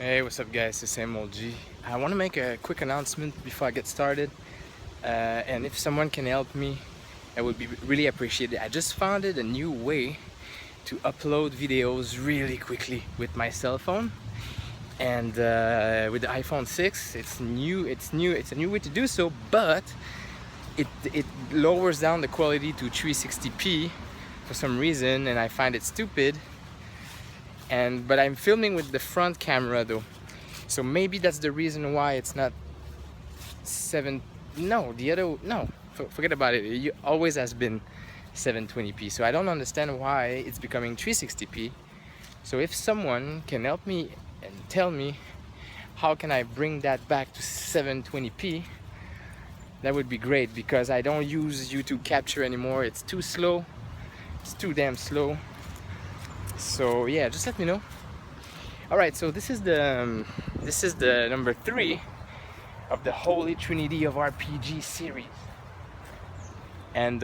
Hey, what's up guys, it's MLG. I want to make a quick announcement before I get started, and if someone can help me, I would be really appreciated. I just found a new way to upload videos really quickly with my cell phone, and with the iPhone 6, it's a new way to do so, but it lowers down the quality to 360p for some reason, and I find it stupid. But I'm filming with the front camera though, so maybe that's the reason why it's not 7. No, forget about it. It always has been 720p, so I don't understand why it's becoming 360p. So if someone can help me and tell me how can I bring that back to 720p, that would be great, because I don't use YouTube Capture anymore. It's too slow. It's too damn slow. So yeah, just let me know. All right, so this is the number 3 of the Holy Trinity of RPG series, and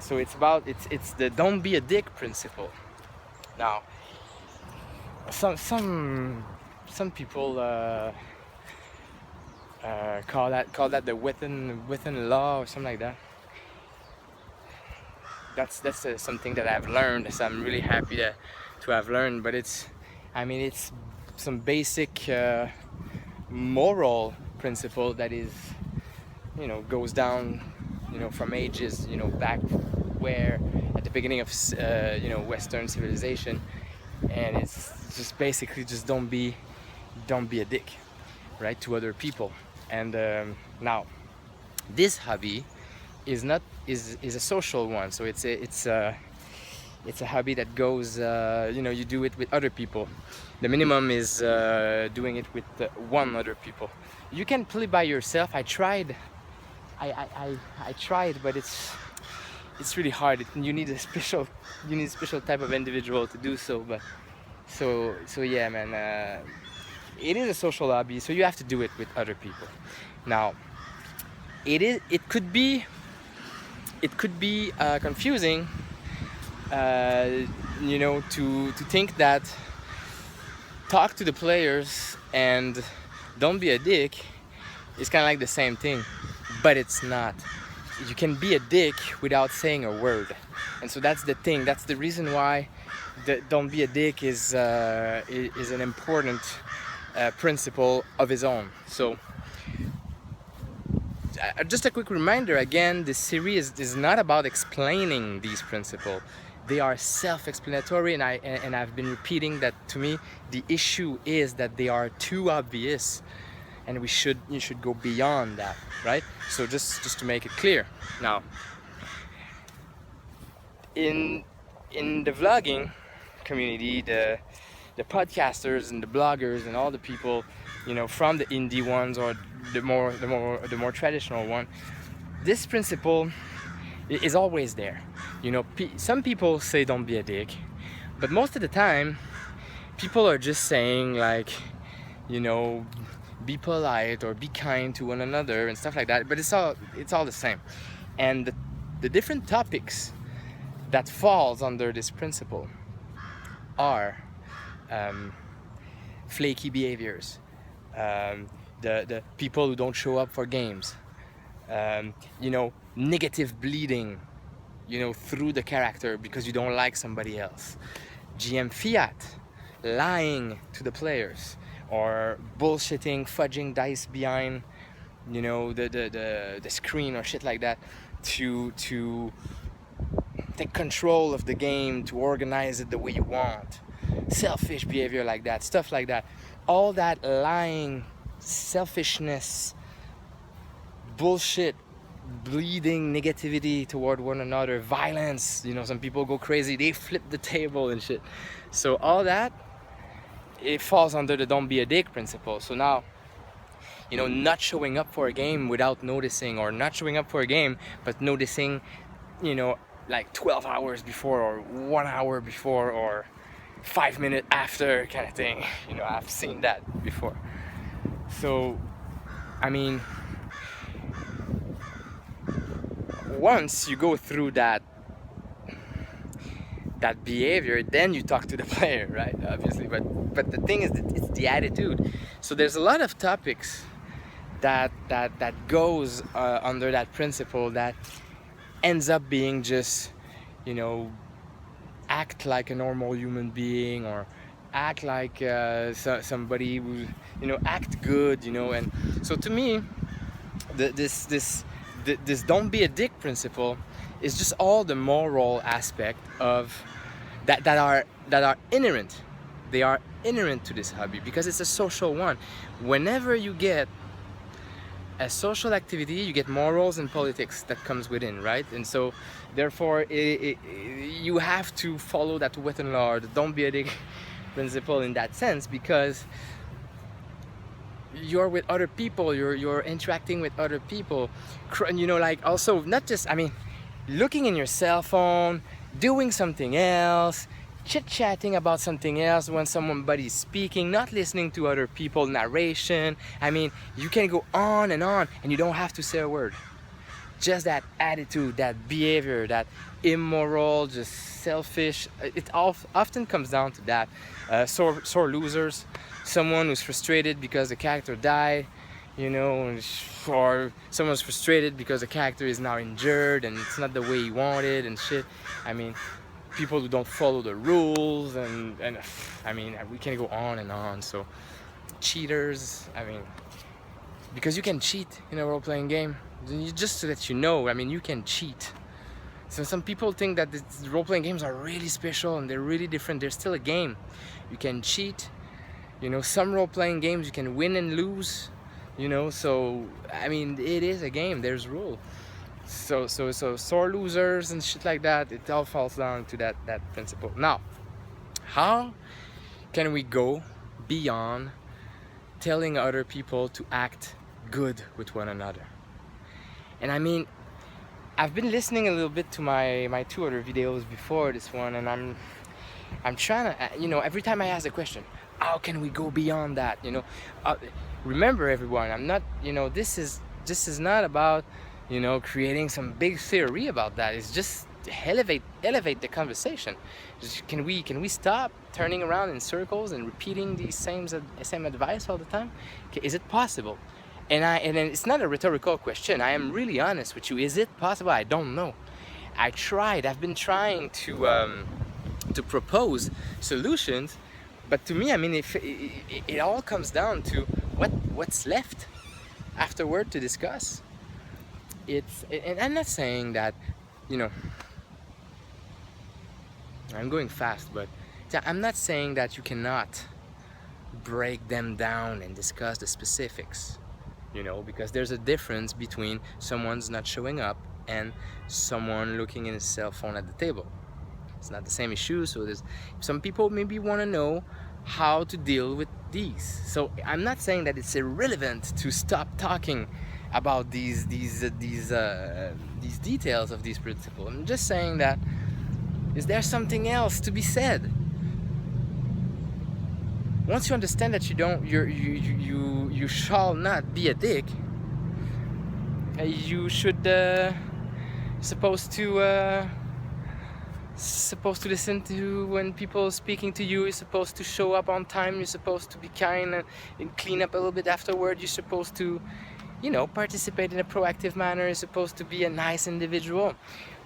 so it's the don't be a dick principle. Now, some people call that the within law or something like that. That's something that I've learned, so I'm really happy to have learned. But it's some basic moral principle that is, goes down, from ages, back where at the beginning of Western civilization, and it's just basically just don't be a dick, right, to other people. And now this hobby is a social one, so it's a hobby that goes, you do it with other people. The minimum is doing it with one other people. You can play by yourself. I tried, but it's really hard. You need a special type of individual to do so. But so yeah, man. It is a social hobby, so you have to do it with other people. Now, it could be confusing, to think that talk to the players and don't be a dick is kind of like the same thing, but it's not. You can be a dick without saying a word, and so that's the thing. That's the reason why the don't be a dick is an important principle of his own. So just a quick reminder again, this series is not about explaining these principles. They are self-explanatory, and I've been repeating that. To me, the issue is that they are too obvious, and you should go beyond that, right? So just to make it clear. Now, in the vlogging community, the podcasters and the bloggers and all the people, from the indie ones or the more traditional one, this principle is always there. Some people say don't be a dick, but most of the time people are just saying, like, be polite or be kind to one another and stuff like that, but it's all the same. And the different topics that falls under this principle are flaky behaviors, the people who don't show up for games, negative bleeding, through the character because you don't like somebody else, GM fiat, lying to the players, or bullshitting, fudging dice behind, the screen or shit like that, to take control of the game, to organize it the way you want, selfish behavior like that, stuff like that. All that lying, selfishness, bullshit, bleeding negativity toward one another, violence, some people go crazy, they flip the table and shit. So all that, it falls under the don't be a dick principle. So now, not showing up for a game without noticing, or not showing up for a game but noticing, like 12 hours before, or 1 hour before, or 5 minutes after, kind of thing. I've seen that before. So once you go through that that behavior, then you talk to the player, right? Obviously, but the thing is that it's the attitude. So there's a lot of topics that goes under that principle that ends up being just, you know, act like a normal human being, or act like somebody who, you know, act good, you know. And so to me, this don't be a dick principle is just all the moral aspect of that are inherent. They are inherent to this hobby because it's a social one. Whenever you get a social activity, you get morals and politics that comes within, right? And so therefore you have to follow that written law, the don't be a dick principle in that sense, because you're with other people, you're interacting with other people, you know, like also not just, I mean, looking in your cell phone, doing something else, chit-chatting about something else when somebody's speaking, not listening to other people narration. I mean, you can go on and you don't have to say a word. Just that attitude, that behavior, that immoral, just selfish, it often comes down to that. Sore losers, someone who's frustrated because the character died, you know, or someone's frustrated because the character is now injured and it's not the way he wanted and shit. I mean, people who don't follow the rules, and I mean, we can go on and on. So cheaters, I mean, because you can cheat in a role-playing game, just so that you know, I mean, you can cheat. So some people think that the role-playing games are really special and they're really different. They're still a game. You can cheat, you know. Some role-playing games you can win and lose, you know. So I mean, it is a game, there's rule. So sore losers and shit like that, it all falls down to that principle. Now, how can we go beyond telling other people to act good with one another? And I mean, I've been listening a little bit to my 2 other videos before this one, and I'm trying to, you know, every time I ask a question, how can we go beyond that, you know? Remember everyone, I'm not, you know, this is not about, you know, creating some big theory about that. It's just elevate the conversation. Just, can we stop turning around in circles and repeating these same advice all the time? Okay, is it possible? And then it's not a rhetorical question. I am really honest with you. Is it possible? I don't know. I've been trying to propose solutions, but to me, I mean, if it all comes down to what's left afterward to discuss. And I'm not saying that, you know, I'm going fast, but I'm not saying that you cannot break them down and discuss the specifics, you know, because there's a difference between someone's not showing up and someone looking in his cell phone at the table. It's not the same issue. So there's some people maybe want to know how to deal with these. So I'm not saying that it's irrelevant to stop talking about these details of these principles. I'm just saying that, is there something else to be said? Once you understand that you shall not be a dick, you should supposed to listen to when people speaking to you. You're supposed to show up on time. You're supposed to be kind and clean up a little bit afterward. You're supposed to, you know, participate in a proactive manner. You're supposed to be a nice individual.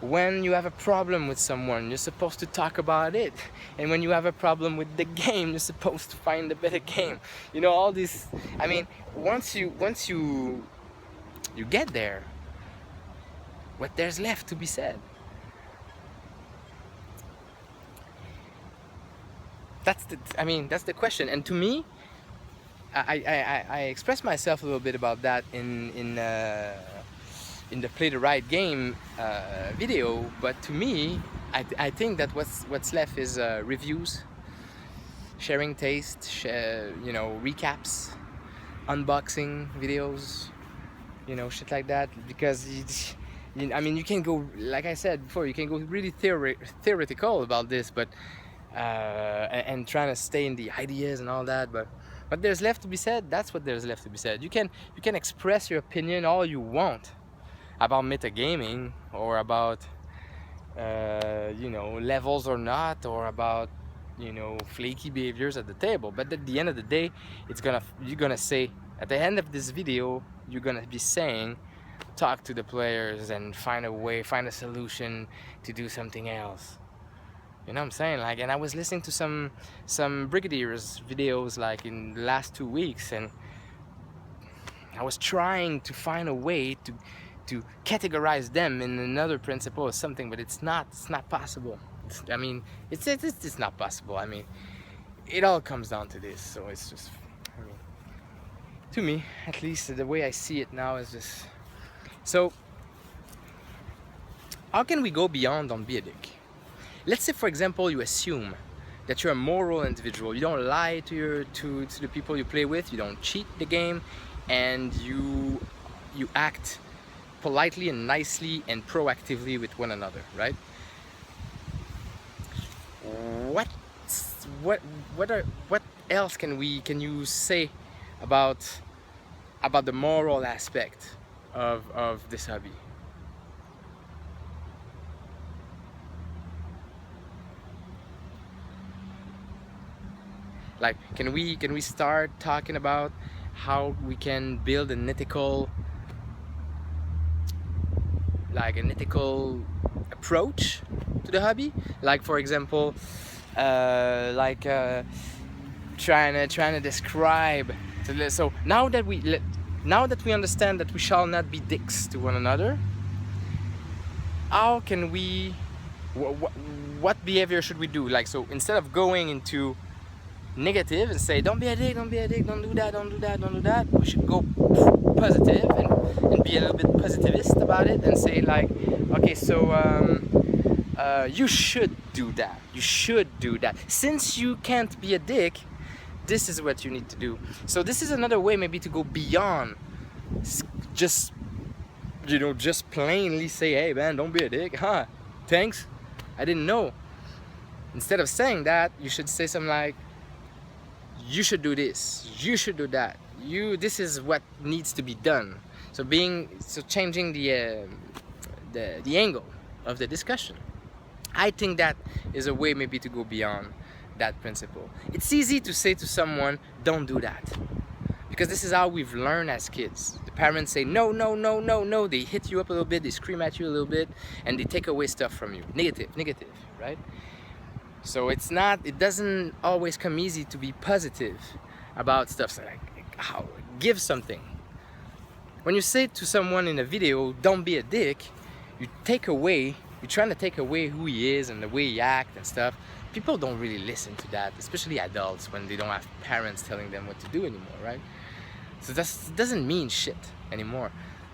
When you have a problem with someone, you're supposed to talk about it. And when you have a problem with the game, you're supposed to find a better game. You know, all this. I mean, once you get there, what there's left to be said? That's the question. And to me, I expressed myself a little bit about that in the Play the Right Game video. But to me, I think that what's left is reviews, sharing taste, you know, recaps, unboxing videos, you know, shit like that. Because I mean, you can go, like I said before, you can go really theoretical about this, but and trying to stay in the ideas and all that, but there's left to be said. That's what there's left to be said. You can express your opinion all you want about metagaming or about, you know, levels or not, or about, you know, flaky behaviors at the table. But at the end of the day, you're gonna say, at the end of this video, you're gonna be saying, talk to the players and find a way, find a solution to do something else. You know what I'm saying? Like, and I was listening to some brigadiers videos like in the last 2 weeks, and I was trying to find a way to categorize them in another principle or something, but it's not possible. I mean, it's not possible. I mean, it all comes down to this. So it's just, I mean, to me, at least the way I see it now is just. So, how can we go beyond "don't be a dick"? Let's say, for example, you assume that you're a moral individual. You don't lie to the people you play with. You don't cheat the game, and you act politely and nicely and proactively with one another, right? What else can you say about the moral aspect of this hobby? Like, can we start talking about how we can build an ethical approach to the hobby? Like, for example, trying to describe. So now that we understand that we shall not be dicks to one another, how can we? What behavior should we do? Like, so instead of going into negative and say, don't be a dick, don't be a dick, don't do that, don't do that, don't do that, we should go positive and be a little bit positivist about it and say, like, okay, so you should do that, you should do that. Since you can't be a dick, this is what you need to do. So this is another way maybe to go beyond just, you know, just plainly say, hey man, don't be a dick, huh, thanks, I didn't know. Instead of saying that, you should say something like, you should do this, you should do that, this is what needs to be done. So changing the angle of the discussion. I think that is a way maybe to go beyond that principle. It's easy to say to someone, don't do that, because this is how we've learned as kids. The parents say no, no, no, no, no. They hit you up a little bit, they scream at you a little bit, and they take away stuff from you. Negative, right? So it doesn't always come easy to be positive about stuff. So like, give something. When you say to someone in a video, don't be a dick, you're trying to take away who he is and the way he acts and stuff. People don't really listen to that, especially adults, when they don't have parents telling them what to do anymore, right? So that doesn't mean shit anymore.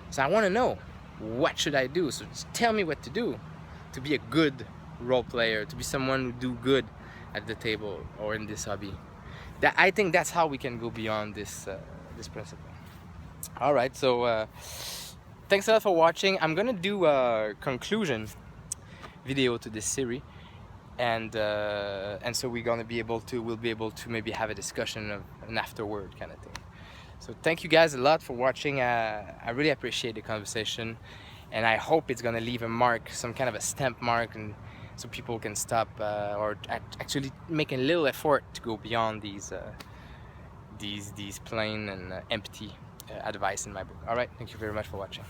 So I want to know, what should I do? So just tell me what to do to be a good role player, to be someone who do good at the table or in this hobby. I think that's how we can go beyond this principle. All right, so thanks a lot for watching. I'm gonna do a conclusion video to this series, and so we'll be able to maybe have a discussion of an afterward kind of thing. So thank you guys a lot for watching. I really appreciate the conversation, and I hope it's gonna leave a mark, some kind of a stamp mark, and so people can stop or actually make a little effort to go beyond these plain and empty advice in my book. All right, thank you very much for watching.